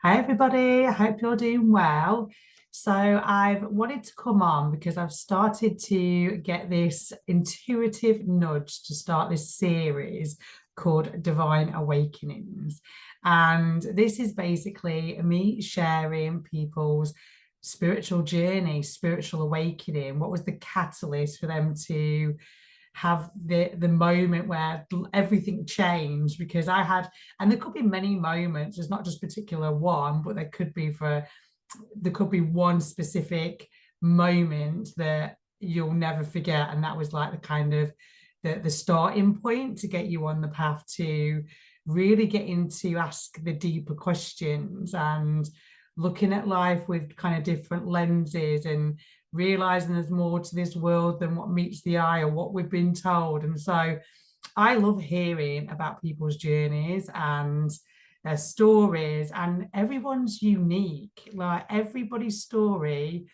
Hi, everybody. I hope you're doing well. So, I've wanted to come on because I've started to get this intuitive nudge to start this series called Divine Awakenings. And this is basically me sharing people's spiritual journey, spiritual awakening. What was the catalyst for them to have the moment where everything changed? Because I had, and there could be many moments, there's not just particular one, but there could be one specific moment that you'll never forget, and that was like the kind of the starting point to get you on the path to really get into ask the deeper questions and looking at life with kind of different lenses and realizing there's more to this world than what meets the eye or what we've been told. And so I love hearing about people's journeys and their stories, and everyone's unique. Like everybody's story,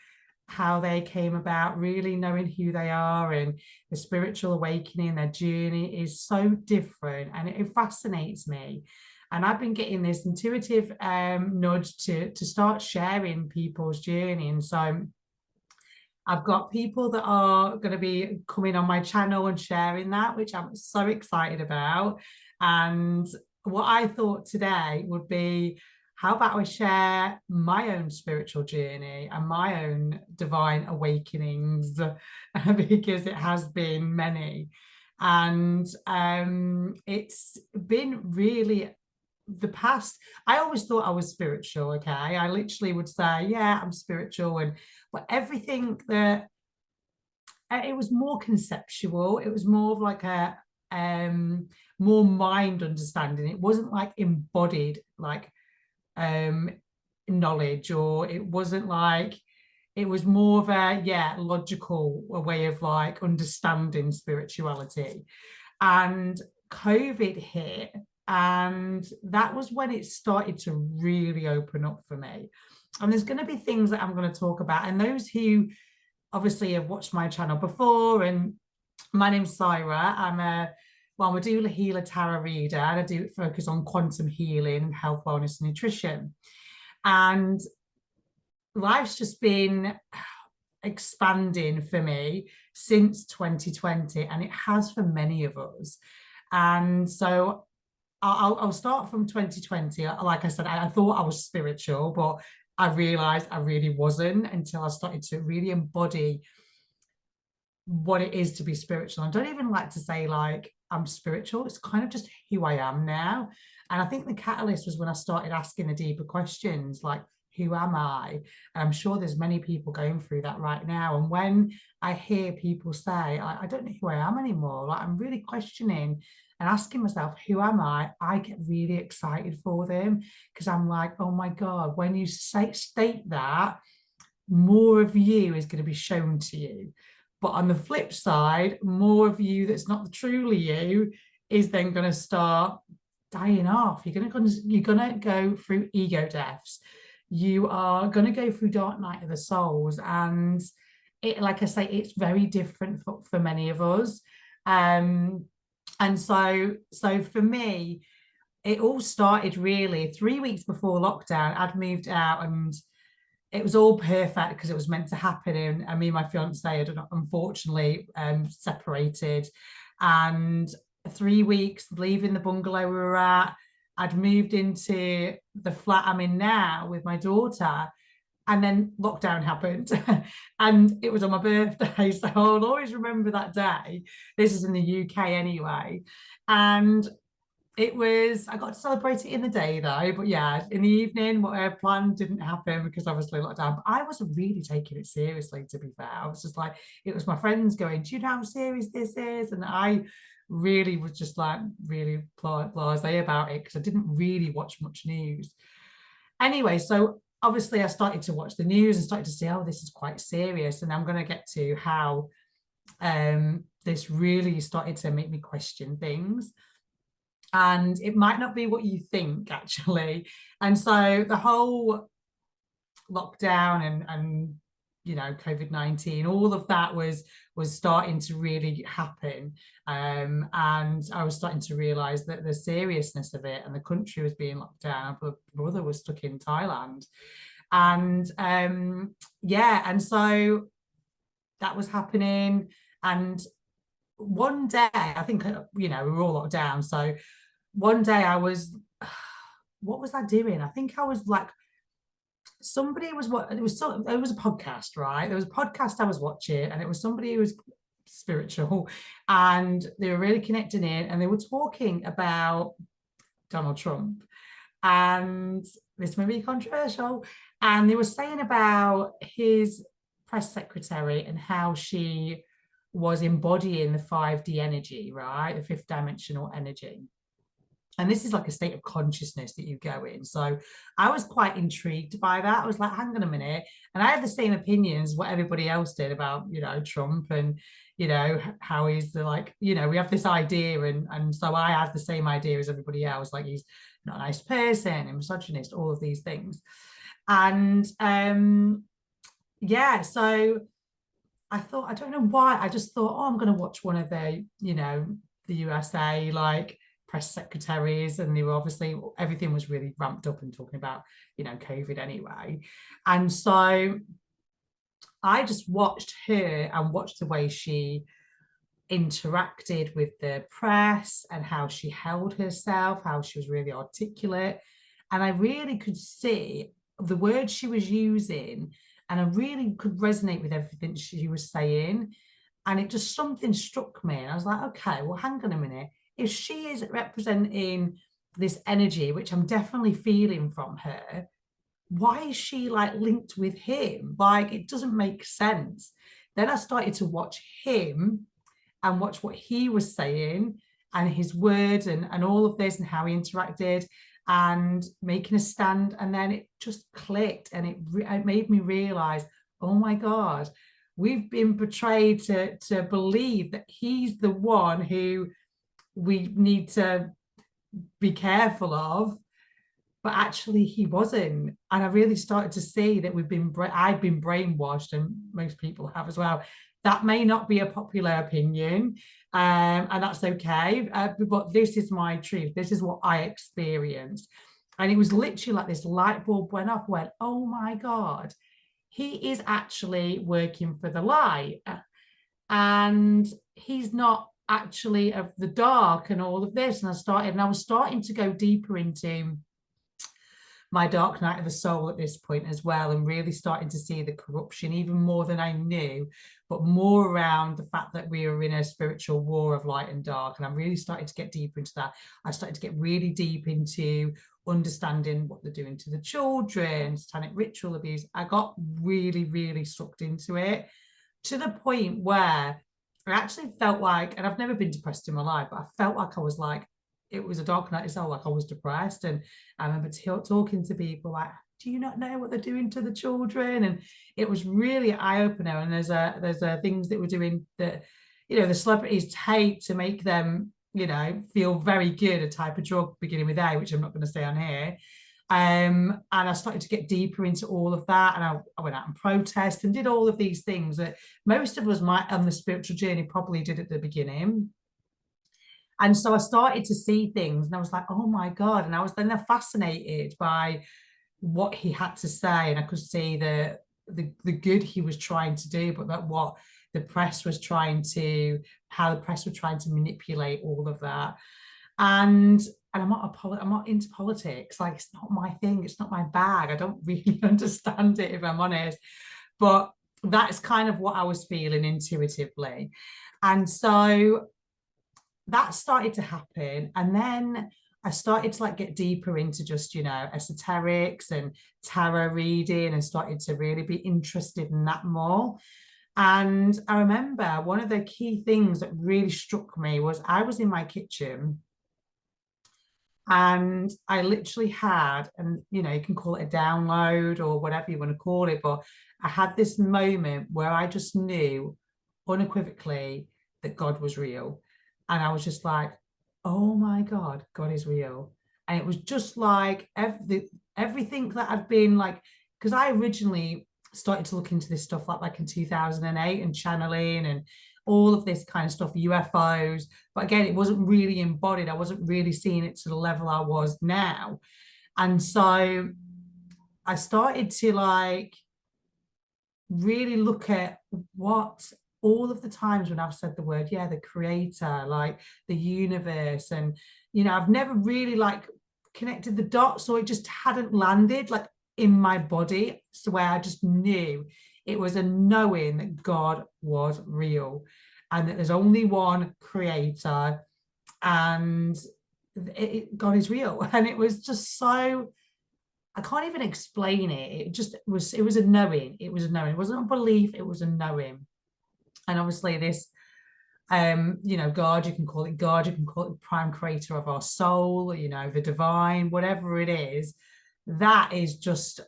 how they came about, really knowing who they are, and the spiritual awakening, their journey is so different, and it fascinates me. And I've been getting this intuitive nudge to start sharing people's journey. And so I've got people that are going to be coming on my channel and sharing that, which I'm so excited about. And what I thought today would be, how about I share my own spiritual journey and my own divine awakenings, because it has been many. And it's been really the past. I always thought I was spiritual. Okay, I literally would say, yeah, I'm spiritual, and but everything that it was more conceptual. It was more of like a more mind understanding. It wasn't like embodied like um knowledge, or it wasn't like, it was more of a, yeah, logical a way of like understanding spirituality. And COVID hit, and that was when it started to really open up for me. And there's going to be things that I'm going to talk about, and those who obviously have watched my channel before, and my name's Syra. I'm a doula healer tarot reader, and I do focus on quantum healing, health, wellness, and nutrition. And life's just been expanding for me since 2020, and it has for many of us. And so I'll start from 2020. Like I said, I thought I was spiritual, but I realized I really wasn't until I started to really embody what it is to be spiritual. I don't even like to say like I'm spiritual. It's kind of just who I am now. And I think the catalyst was when I started asking the deeper questions, like, who am I? And I'm sure there's many people going through that right now. And when I hear people say, I don't know who I am anymore, like I'm really questioning and asking myself, who am I get really excited for them, because I'm like, oh my God, when you state that, more of you is going to be shown to you. But on the flip side, more of you that's not truly you is then going to start dying off. You're gonna go through ego deaths. You are going to go through dark night of the souls, and it, like I say, it's very different for many of us. Um, and so for me, it all started really 3 weeks before lockdown. I'd moved out, and it was all perfect because it was meant to happen. And me and my fiance had unfortunately separated. And 3 weeks leaving the bungalow we were at, I'd moved into the flat I'm in now with my daughter. And then lockdown happened, and it was on my birthday. So I'll always remember that day. This is in the UK anyway. And I got to celebrate it in the day though, but yeah, in the evening, what I planned didn't happen because obviously lockdown. But I wasn't really taking it seriously, to be fair. I was just like, it was my friends going, do you know how serious this is? And I really was just like really blasé about it because I didn't really watch much news. Anyway, so obviously I started to watch the news and started to see, oh, this is quite serious. And I'm going to get to how this really started to make me question things, and it might not be what you think actually. And so the whole lockdown and COVID-19, all of that was starting to really happen. And I was starting to realize that the seriousness of it, and the country was being locked down. But brother was stuck in Thailand. And yeah, and so that was happening. And one day, I think, we were all locked down. So one day I was, what was I doing? I think I was like, somebody was what it was. So it was a podcast, right? There was a podcast I was watching, and it was somebody who was spiritual, and they were really connecting in, and they were talking about Donald Trump, and this may be controversial, and they were saying about his press secretary and how she was embodying the 5D energy, right? The fifth dimensional energy. And this is like a state of consciousness that you go in. So I was quite intrigued by that. I was like, hang on a minute. And I had the same opinions what everybody else did about, Trump, and, how he's we have this idea. And so I had the same idea as everybody else, like he's not a nice person and misogynist, all of these things. And yeah, so I thought, I don't know why, I just thought, I'm going to watch one of the USA, like, press secretaries, and they were obviously, everything was really ramped up and talking about COVID anyway. And so I just watched her and watched the way she interacted with the press and how she held herself, how she was really articulate, and I really could see the words she was using, and I really could resonate with everything she was saying. And it just, something struck me, and I was like, okay, well, hang on a minute. If she is representing this energy, which I'm definitely feeling from her, why is she like linked with him? Like, it doesn't make sense. Then I started to watch him and watch what he was saying, and his words, and all of this, and how he interacted and making a stand. And then it just clicked, and it made me realize, oh my God, we've been portrayed to believe that he's the one who we need to be careful of, but actually he wasn't. And I really started to see that I'd been brainwashed, and most people have as well. That may not be a popular opinion, and that's okay, but this is my truth. This is what I experienced. And it was literally like this light bulb went off, went, oh my God, he is actually working for the light, and he's not actually of the dark, and all of this. And I was starting to go deeper into my dark night of the soul at this point as well, and really starting to see the corruption even more than I knew, but more around the fact that we are in a spiritual war of light and dark. And I'm really starting to get deeper into that. I started to get really deep into understanding what they're doing to the children, satanic ritual abuse. I got really, really sucked into it, to the point where I actually felt like, and I've never been depressed in my life, but I felt like I was like, it was a dark night as well, like I was depressed. And I remember talking to people like, do you not know what they're doing to the children? And it was really eye-opener. And there's things that we're doing that, the celebrities take to make them, feel very good, a type of drug beginning with A, which I'm not going to say on here. And I started to get deeper into all of that, and I went out and protested and did all of these things that most of us might on the spiritual journey probably did at the beginning. And so I started to see things, and I was like, oh my God. And I was then fascinated by what he had to say, and I could see the good he was trying to do, but that what the press was trying to, how the press were trying to manipulate all of that. And I'm not into politics. Like, it's not my thing. It's not my bag. I don't really understand it, if I'm honest. But that's kind of what I was feeling intuitively. And so that started to happen. And then I started to like get deeper into just, esoterics and tarot reading, and started to really be interested in that more. And I remember one of the key things that really struck me was I was in my kitchen, and I literally had, and you can call it a download or whatever you want to call it, but I had this moment where I just knew unequivocally that God was real. And I was just like, oh my God, God is real. And it was just like everything that I'd been like, because I originally started to look into this stuff like back in 2008 and channeling and all of this kind of stuff, UFOs. But again, it wasn't really embodied. I wasn't really seeing it to the level I was now. And so I started to like really look at what all of the times when I've said the word, yeah, the creator, like the universe. And, you know, I've never really like connected the dots, so it just hadn't landed like in my body. So where I just knew it was a knowing that God was real and that there's only one creator and God is real. And it was just so, I can't even explain it. It just was, it was a knowing. It was a knowing. It wasn't a belief, it was a knowing. And obviously this, you know, God, you can call it God, you can call it the prime creator of our soul, you know, the divine, whatever it is, that is just,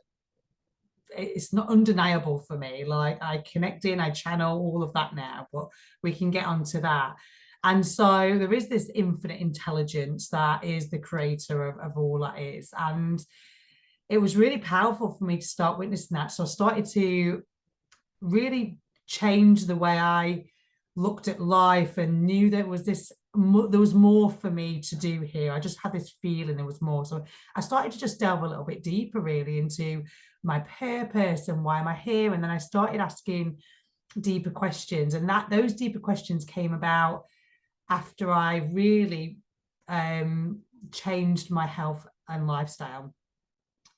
it's not undeniable for me. Like I connect in, I channel all of that now, but we can get onto that. And so there is this infinite intelligence that is the creator of all that is. And it was really powerful for me to start witnessing that. So I started to really change the way I looked at life and knew there was this, there was more for me to do here. I just had this feeling there was more. So I started to just delve a little bit deeper really into my purpose and why am I here? And then I started asking deeper questions. And that those deeper questions came about after I really changed my health and lifestyle.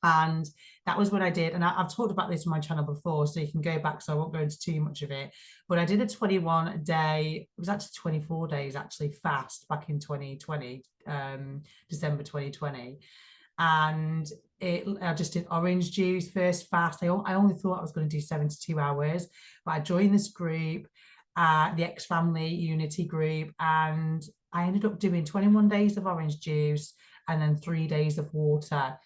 And that was what I did. And I've talked about this on my channel before, so you can go back, so I won't go into too much of it. But I did a 21 day, it was actually 24 days actually, fast back in 2020, December 2020. And I just did orange juice first fast. I only thought I was going to do 72 hours, but I joined this group, the X Family Unity group, and I ended up doing 21 days of orange juice and then 3 days of water.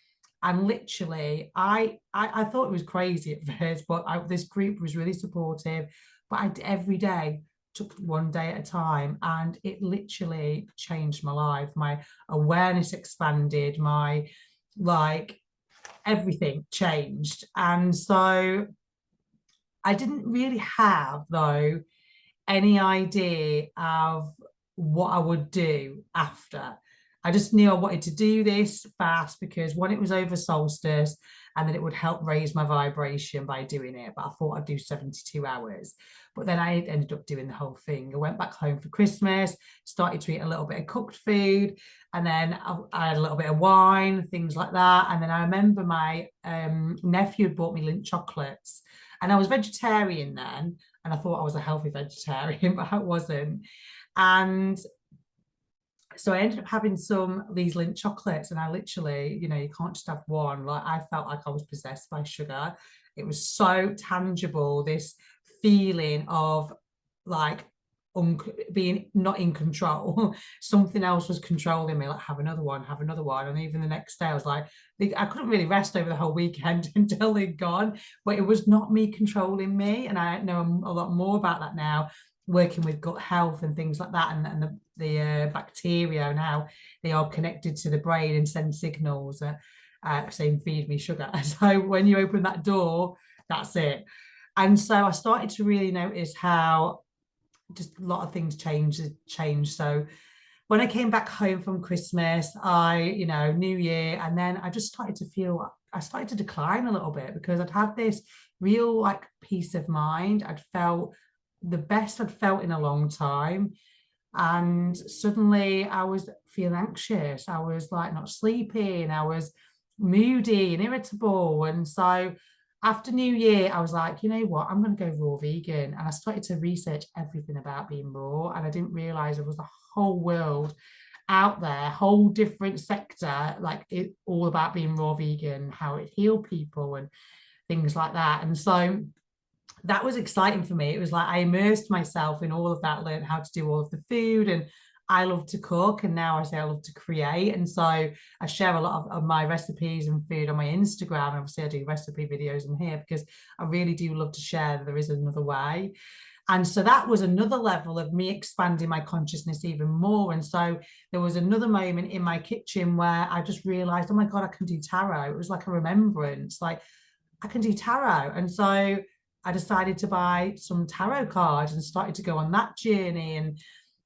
And literally, I thought it was crazy at first, but this group was really supportive. But I every day took one day at a time, and it literally changed my life. My awareness expanded, my like everything changed. And so I didn't really have though any idea of what I would do after. I just knew I wanted to do this fast because one, it was over solstice, and then it would help raise my vibration by doing it. But I thought I'd do 72 hours. But then I ended up doing the whole thing. I went back home for Christmas, started to eat a little bit of cooked food, and then I had a little bit of wine, things like that. And then I remember my nephew had bought me Lindt chocolates, and I was vegetarian then, and I thought I was a healthy vegetarian, but I wasn't. And so I ended up having some of these Lindt chocolates, and I literally, you know, you can't just have one. Like I felt like I was possessed by sugar. It was so tangible, this feeling of like being not in control. Something else was controlling me, like have another one, have another one. And even the next day I was like, I couldn't really rest over the whole weekend until they'd gone, but it was not me controlling me. And I know a lot more about that now, working with gut health and things like that, and the bacteria and how they are connected to the brain and send signals saying feed me sugar. So when you open that door, that's it. And so I started to really notice how just a lot of things changed. So when I came back home from Christmas, you know, New Year, and then I just started to feel, I started to decline a little bit because I'd had this real like peace of mind. I'd felt the best I'd felt in a long time. And suddenly I was feeling anxious. I was like not sleeping. I was moody and irritable. And so after New Year, I was like, you know what, I'm going to go raw vegan. And I started to research everything about being raw. And I didn't realize there was a whole world out there, whole different sector, like it all about being raw vegan, how it healed people and things like that. And so that was exciting for me. It was like I immersed myself in all of that, learned how to do all of the food, and I love to cook, and now I say I love to create. And so I share a lot of my recipes and food on my Instagram. And obviously I do recipe videos on here because I really do love to share that there is another way. And so that was another level of me expanding my consciousness even more. And so there was another moment in my kitchen where I just realized, oh my God, I can do tarot. It was like a remembrance. Like I can do tarot. And so I decided to buy some tarot cards and started to go on that journey. And,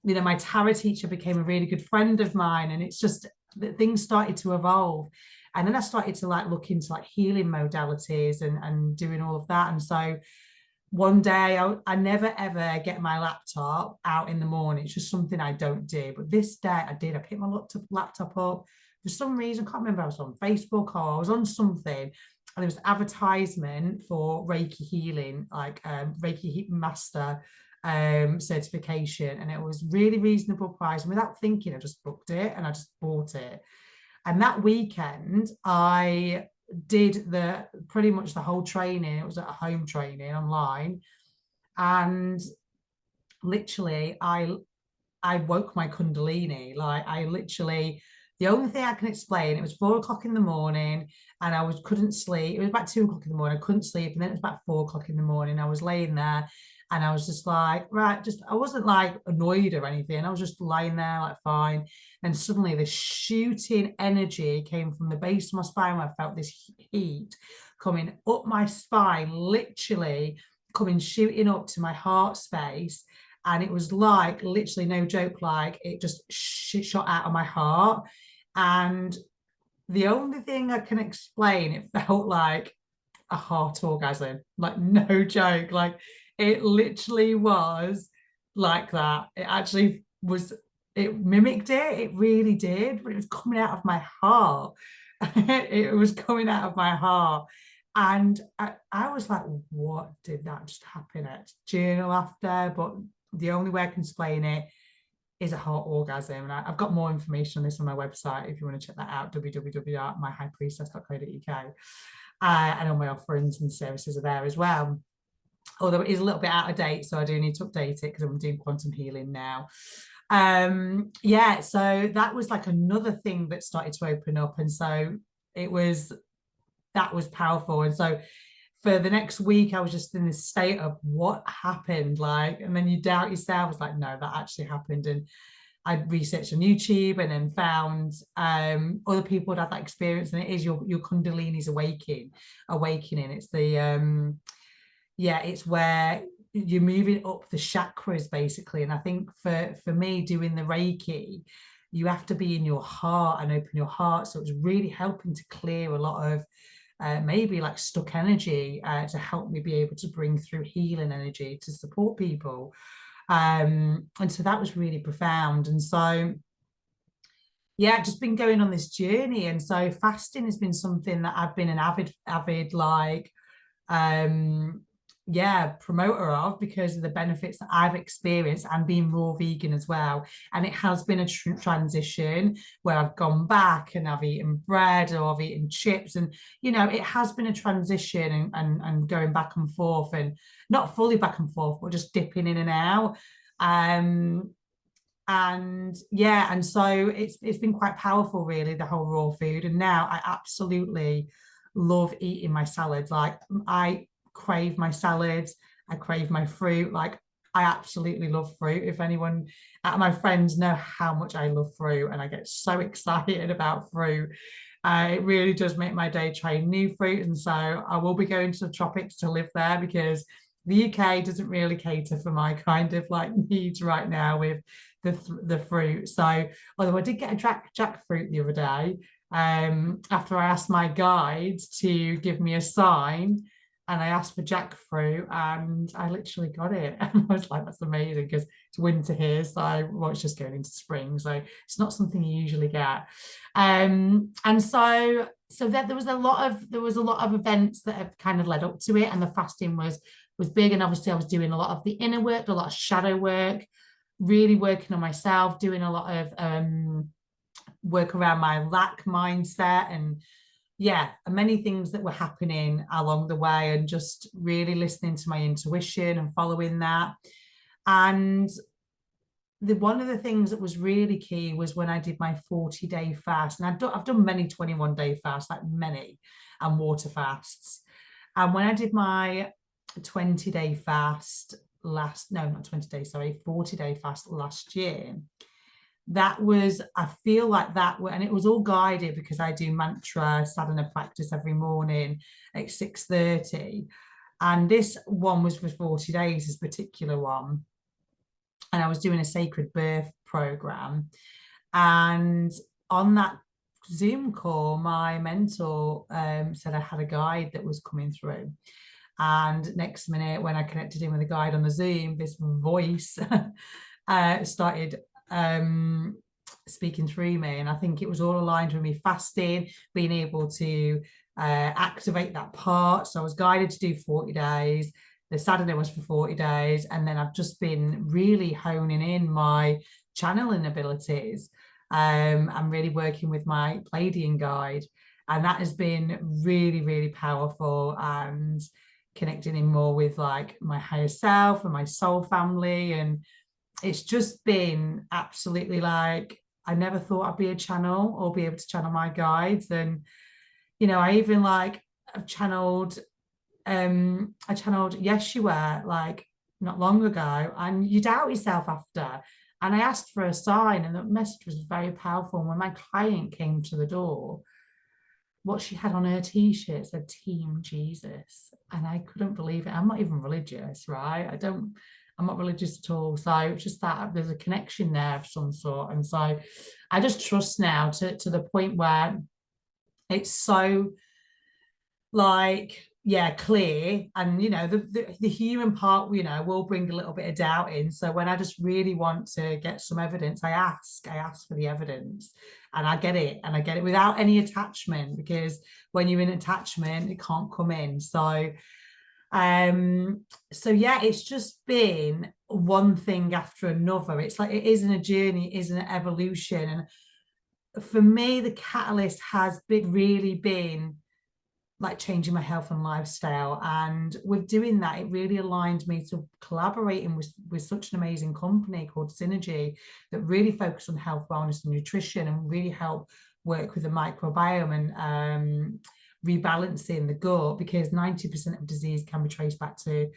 you know, my tarot teacher became a really good friend of mine. And it's just that things started to evolve. And then I started to like look into like healing modalities and doing all of that. And so one day I never ever get my laptop out in the morning. It's just something I don't do. But this day I did. I picked my laptop up. For some reason, I can't remember, I was on Facebook or I was on something, and there was advertisement for Reiki healing, like Reiki Master certification, and it was really reasonable price. And without thinking, I just booked it and I just bought it. And that weekend, I did pretty much the whole training. It was at a home training online, and literally, I woke my Kundalini. Like I literally, the only thing I can explain, it was 4 o'clock in the morning, and couldn't sleep. It was about 2 o'clock in the morning. I couldn't sleep, and then it was about 4 o'clock in the morning. I was laying there, and I was just like, right, just I wasn't like annoyed or anything. I was just lying there like fine. And suddenly this shooting energy came from the base of my spine where I felt this heat coming up my spine, literally coming shooting up to my heart space. And it was like, literally, no joke, like it just shot out of my heart. And the only thing I can explain, it felt like a heart orgasm, like no joke. Like it literally was like that. It actually was, it mimicked it. It really did, but it was coming out of my heart. It was coming out of my heart. And I was like, what did that just happen at? Journal after, but the only way I can explain it is a heart orgasm. And I've got more information on this on my website if you want to check that out, www.myhighpriestess.co.uk. And all my offerings and services are there as well. Although it is a little bit out of date, so I do need to update it because I'm doing quantum healing now. Yeah, so that was like another thing that started to open up. And so that was powerful. And so for the next week, I was just in this state of what happened, like, and then you doubt yourself. I was like, no, that actually happened. And I researched on YouTube and then found other people had that experience, and it is your Kundalini's awakening. It's the it's where you're moving up the chakras basically. And I think for me doing the Reiki, you have to be in your heart and open your heart. So it's really helping to clear a lot of maybe like stuck energy to help me be able to bring through healing energy to support people. And so that was really profound. And so, yeah, just been going on this journey. And so fasting has been something that I've been an avid like, promoter of, because of the benefits that I've experienced, and being raw vegan as well. And it has been a transition where I've gone back and I've eaten bread or I've eaten chips, and you know, it has been a transition and going back and forth, and not fully back and forth, but just dipping in and out. And yeah, and so it's been quite powerful really, the whole raw food. And now I absolutely love eating my salads. Like I crave my salads, I crave my fruit. Like I absolutely love fruit. If anyone my friends know how much I love fruit, and I get so excited about fruit. It really does make my day trying new fruit. And so I will be going to the tropics to live there, because the UK doesn't really cater for my kind of like needs right now with the fruit. So although I did get a jackfruit the other day, after I asked my guide to give me a sign, and I asked for jackfruit, and I literally got it. And I was like, that's amazing, because it's winter here. So, well, it's just going into spring. So it's not something you usually get. And so that there was a lot of events that have kind of led up to it. And the fasting was big. And obviously I was doing a lot of the inner work, a lot of shadow work, really working on myself, doing a lot of work around my lack mindset, and yeah, many things that were happening along the way, and just really listening to my intuition and following that. And one of the things that was really key was when I did my 40-day fast. And I've done many 21-day fasts, like many, and water fasts. And when I did my 20-day fast 40-day fast last year, that was, I feel like that, and it was all guided because I do mantra sadhana practice every morning at 6:30. And this one was for 40 days, this particular one. And I was doing a sacred birth program. And on that Zoom call, my mentor said I had a guide that was coming through. And next minute, when I connected in with the guide on the Zoom, this voice started speaking through me. And I think it was all aligned with me fasting, being able to activate that part. So I was guided to do 40 days. The Saturday was for 40 days. And then I've just been really honing in my channeling abilities. I'm really working with my Pleiadian guide. And that has been really, really powerful, and connecting in more with like my higher self and my soul family. And it's just been absolutely like, I never thought I'd be a channel or be able to channel my guides. And, you know, I even like, I've channeled, I channeled Yeshua like not long ago, and you doubt yourself after. And I asked for a sign, and the message was very powerful. And when my client came to the door, what she had on her t-shirt said Team Jesus. And I couldn't believe it. I'm not even religious, right? I'm not religious at all. So it's just that there's a connection there of some sort. And so I just trust now to the point where it's so like, yeah, clear. And, you know, the human part, you know, will bring a little bit of doubt in. So when I just really want to get some evidence, I ask for the evidence, and I get it. And I get it without any attachment, because when you're in attachment, it can't come in. So yeah, it's just been one thing after another. It's like, it isn't a journey, it isn't an evolution. And for me, the catalyst has really been like changing my health and lifestyle. And with doing that, it really aligned me to collaborating with such an amazing company called Synergy, that really focus on health, wellness and nutrition, and really help work with the microbiome and rebalancing the gut, because 90% of disease can be traced back to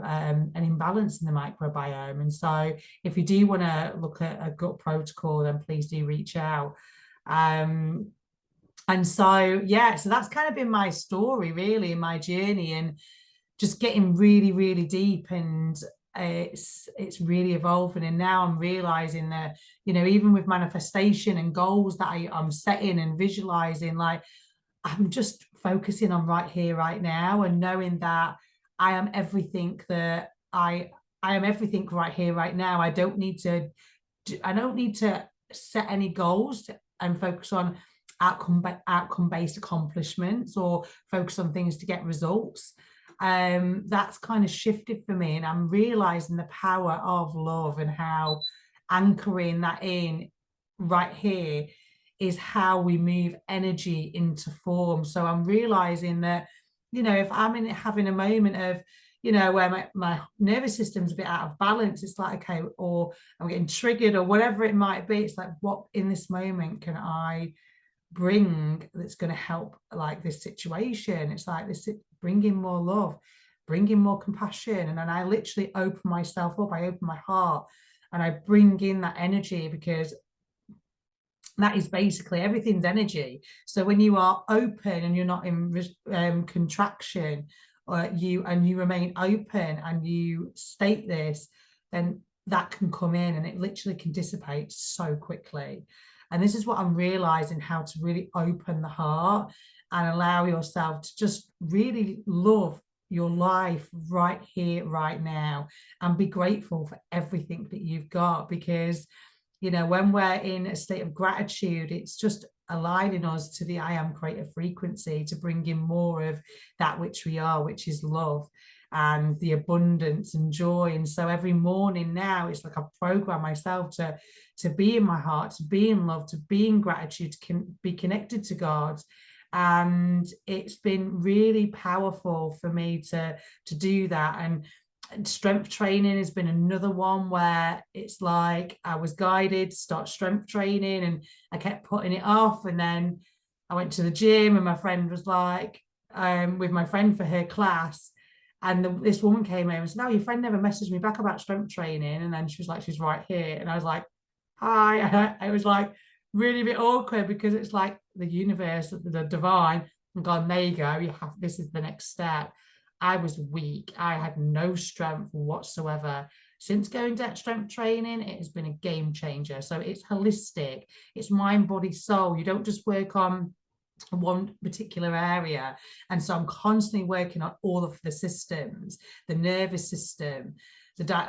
an imbalance in the microbiome. And so if you do want to look at a gut protocol, then please do reach out. And so, yeah, so that's kind of been my story, really, in my journey, and just getting really, really deep. And it's really evolving. And now I'm realizing that, you know, even with manifestation and goals that I'm setting and visualizing, like, I'm just focusing on right here, right now, and knowing that I am everything that I am everything right here, right now. I don't need to set any goals and focus on outcome-based accomplishments, or focus on things to get results. That's kind of shifted for me, and I'm realizing the power of love, and how anchoring that in right here is how we move energy into form. So I'm realizing that, you know, if I'm having a moment of, you know, where my nervous system's a bit out of balance, it's like, okay, or I'm getting triggered or whatever it might be, it's like, what in this moment can I bring that's going to help like this situation? It's like this, bringing more love, bringing more compassion. And then I literally open myself up, I open my heart, and I bring in that energy, because that is basically everything's energy. So when you are open and you're not in contraction, or you remain open and you state this, then that can come in, and it literally can dissipate so quickly. And this is what I'm realizing, how to really open the heart and allow yourself to just really love your life right here, right now, and be grateful for everything that you've got. Because, you know, when we're in a state of gratitude, it's just aligning us to the I am creative frequency, to bring in more of that which we are, which is love and the abundance and joy. And so every morning now, it's like I program myself to be in my heart, to be in love, to be in gratitude, to be connected to God. And it's been really powerful for me to do that. And strength training has been another one where it's like I was guided to start strength training, and I kept putting it off. And then I went to the gym, and my friend was like, with my friend for her class, and this woman came over and said, "No, your friend never messaged me back about strength training." And then she was like, "She's right here." And I was like, hi. It was like really a bit awkward because it's like the universe, the divine, and gone, there you go, you have, this is the next step. I was weak. I had no strength whatsoever. Since going to strength training, it has been a game changer. So it's holistic, it's mind, body, soul. You don't just work on one particular area. And so I'm constantly working on all of the systems, the nervous system,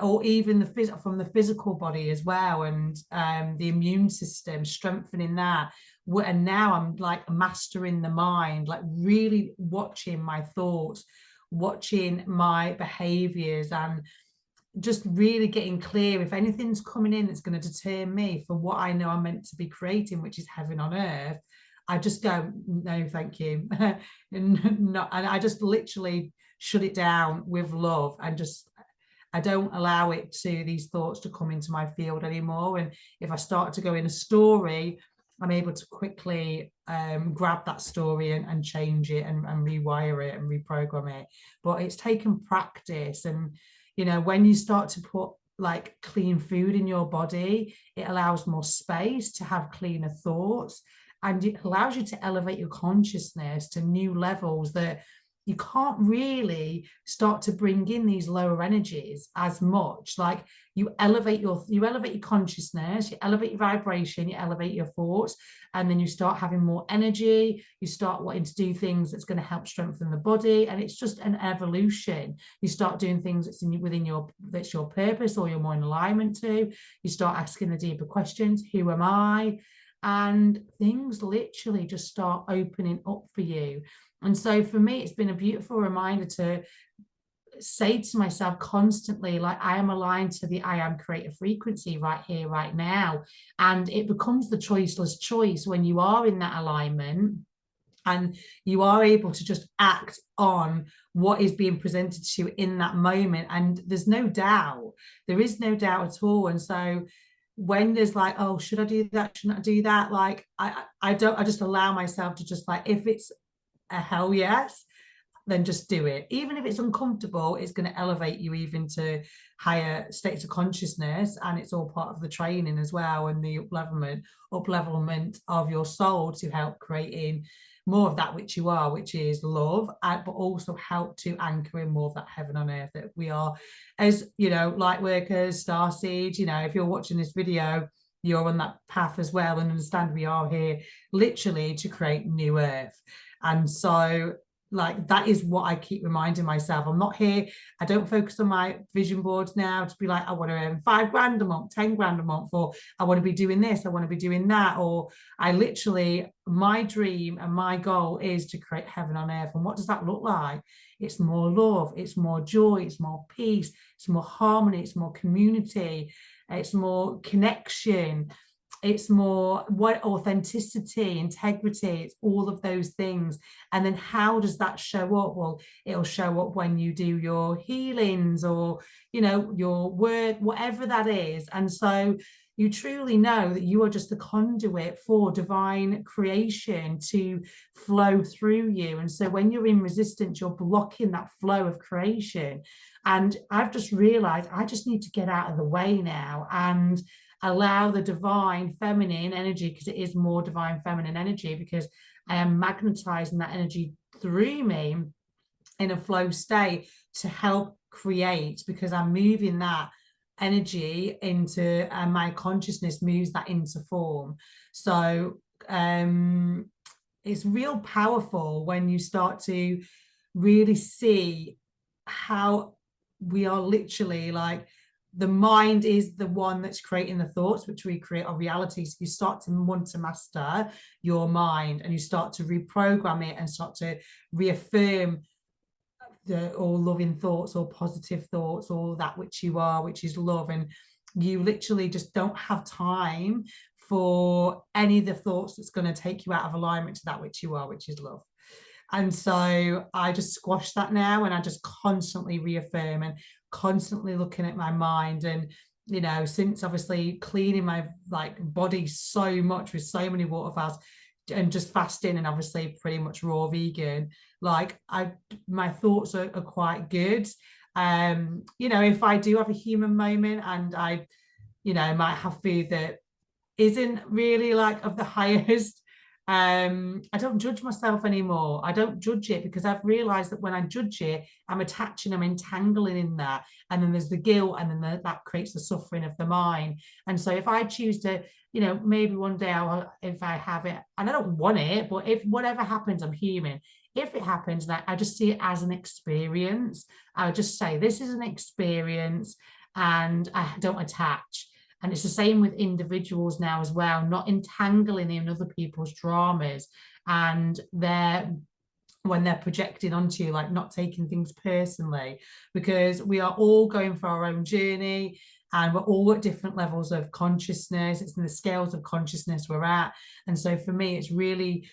or even the from the physical body as well, and the immune system, strengthening that. And now I'm like mastering the mind, like really watching my thoughts, watching my behaviors, and just really getting clear if anything's coming in that's going to deter me for what I know I'm meant to be creating, which is heaven on earth. I just go, no, thank you. and I just literally shut it down with love, and just, I don't allow it to, these thoughts to come into my field anymore. And if I start to go in a story, I'm able to quickly grab that story and change it and rewire it and reprogram it. But it's taken practice. And, you know, when you start to put like clean food in your body, it allows more space to have cleaner thoughts, and it allows you to elevate your consciousness to new levels that you can't really start to bring in these lower energies as much. Like you elevate your consciousness, you elevate your vibration, you elevate your thoughts, and then you start having more energy. You start wanting to do things that's going to help strengthen the body, and it's just an evolution. You start doing things that's within your, that's your purpose, or you're more in alignment to. You start asking the deeper questions: who am I? And things literally just start opening up for you. And so for me, it's been a beautiful reminder to say to myself constantly, like, I am aligned to the I am creative frequency right here, right now. And it becomes the choiceless choice when you are in that alignment, and you are able to just act on what is being presented to you in that moment. And there's no doubt, there is no doubt at all. And so when there's like, oh, should I do that, shouldn't I do that, like I don't, I just allow myself to just, like, if it's a hell yes, then just do it. Even if it's uncomfortable, it's going to elevate you even to higher states of consciousness. And it's all part of the training as well, and the up levelment of your soul to help creating more of that which you are, which is love, but also help to anchor in more of that heaven on earth that we are, as you know, light workers, star seeds. You know, if you're watching this video, you're on that path as well, and understand we are here literally to create new earth. And so, like, that is what I keep reminding myself. I'm not here, I don't focus on my vision boards now to be like, I want to earn 5 grand a month, 10 grand a month, or I want to be doing this, I want to be doing that. Or I literally, my dream and my goal is to create heaven on earth. And what does that look like? It's more love, it's more joy, it's more peace, it's more harmony, it's more community, it's more connection, it's more what, authenticity, integrity, it's all of those things. And then how does that show up? Well, it'll show up when you do your healings, or, you know, your work, whatever that is. And so you truly know that you are just the conduit for divine creation to flow through you. And so when you're in resistance, you're blocking that flow of creation. And I've just realized I just need to get out of the way now and allow the divine feminine energy, because it is more divine feminine energy, because I am magnetizing that energy through me in a flow state to help create, because I'm moving that energy into, and my consciousness moves that into form. So it's real powerful when you start to really see how we are literally, like, the mind is the one that's creating the thoughts, which we create our reality. So you start to want to master your mind, and you start to reprogram it and start to reaffirm the all loving thoughts or positive thoughts, or that which you are, which is love. And you literally just don't have time for any of the thoughts that's going to take you out of alignment to that which you are, which is love. And so I just squash that now, and I just constantly reaffirm and constantly looking at my mind. And, you know, since obviously cleaning my like body so much with so many waterfalls and just fasting, and obviously pretty much raw vegan, like my thoughts are quite good. You know, if I do have a human moment and I, you know, might have food that isn't really like of the highest. I don't judge myself anymore. I don't judge it because I've realized that when I judge it, I'm attaching, I'm entangling in that. And then there's the guilt, and then that creates the suffering of the mind. And so if I choose to, maybe one day if I have it, and I don't want it, but if whatever happens, I'm human. If it happens, I just see it as an experience. I'll just say, this is an experience, and I don't attach. And it's the same with individuals now as well, not entangling in other people's dramas, and when they're projecting onto you, like not taking things personally, because we are all going for our own journey, and we're all at different levels of consciousness. It's in the scales of consciousness we're at. And so for me, it's really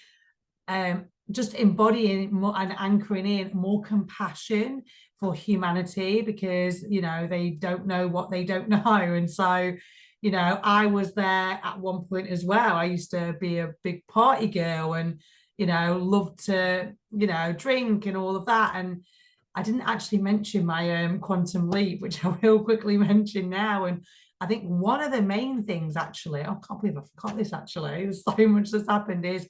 just embodying more and anchoring in more compassion for humanity, because they don't know what they don't know. And so I was there at one point as well. I used to be a big party girl, and loved to drink and all of that. And I didn't actually mention my quantum leap, which I will quickly mention now. And I think one of the main things, actually, I can't believe I forgot this, actually, there's so much that's happened, is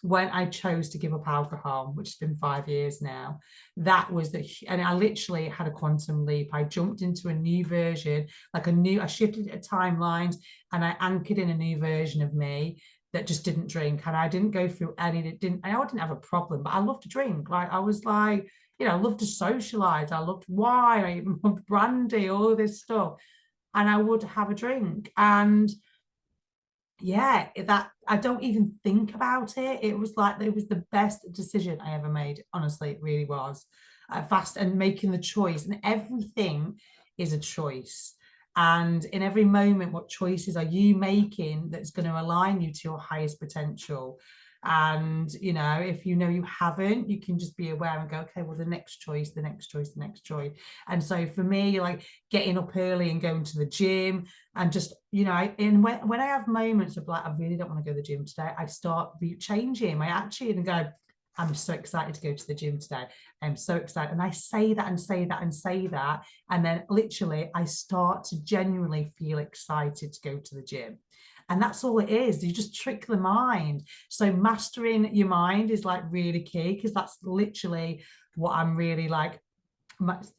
when I chose to give up alcohol, which has been 5 years now. That was and I literally had a quantum leap. I jumped into a new version, I shifted at timelines, and I anchored in a new version of me that just didn't drink. And I didn't go through any, I didn't have a problem, but I loved to drink. Like, I was like, I loved to socialize. I loved wine, I loved brandy, all this stuff. And I would have a drink. And yeah, that I don't even think about it. It was the best decision I ever made. Honestly, it really was. Fast and making the choice, and everything is a choice. And in every moment, what choices are you making that's going to align you to your highest potential? And if you haven't, you can just be aware and go, okay, well, the next choice, the next choice, the next choice. And so for me, like getting up early and going to the gym, and just when I have moments of like, I really don't want to go to the gym today, I start changing my attitude and go, I'm so excited to go to the gym today. I'm so excited. And I say that and say that and say that. And then literally I start to genuinely feel excited to go to the gym. And that's all it is. You just trick the mind. So mastering your mind is like really key, because that's literally what I'm really like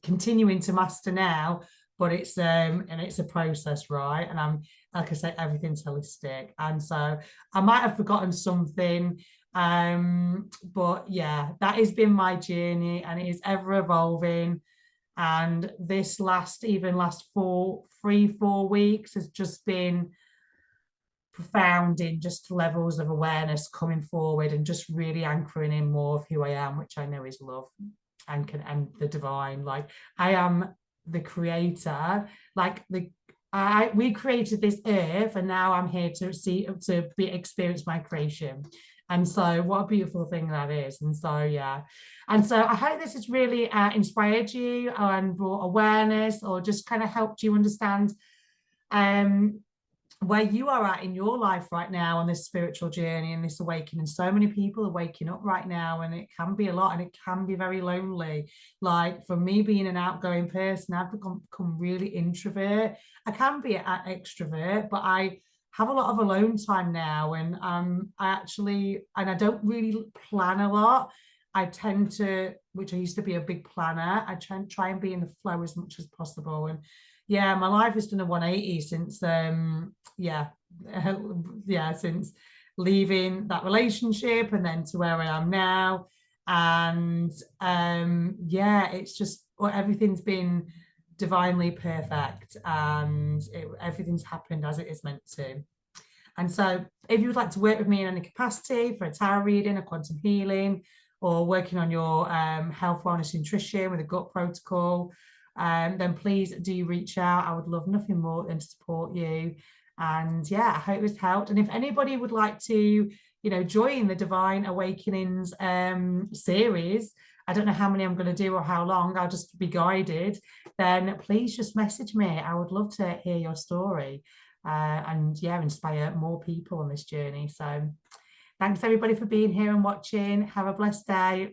continuing to master now. But it's and it's a process, right? And I'm, like I say, everything's holistic. And so I might have forgotten something. But yeah, that has been my journey, and it is ever evolving. And this last 4 weeks has just been profound in just levels of awareness coming forward, and just really anchoring in more of who I am, which I know is love and the divine. Like, I am the creator, like we created this earth, and now I'm here to experience my creation. And so what a beautiful thing that is. And so yeah, and so I hope this has really inspired you and brought awareness, or just kind of helped you understand where you are at in your life right now on this spiritual journey and this awakening. So many people are waking up right now, and it can be a lot, and it can be very lonely. Like, for me, being an outgoing person, I've become really introvert. I can be an extrovert, but I have a lot of alone time now. And I don't really plan a lot. I tend to, which I used to be a big planner, I try and be in the flow as much as possible. And yeah, my life has done a 180 since since leaving that relationship, and then to where I am now. And it's just, everything's been divinely perfect, and everything's happened as it is meant to. And so if you would like to work with me in any capacity for a tarot reading, a quantum healing, or working on your health, wellness, nutrition with a gut protocol, then please do reach out. I would love nothing more than to support you. And yeah, I hope this helped. And if anybody would like to, join the Divine Awakenings series, I don't know how many I'm going to do or how long, I'll just be guided, then please just message me. I would love to hear your story and inspire more people on this journey. So thanks everybody for being here and watching. Have a blessed day.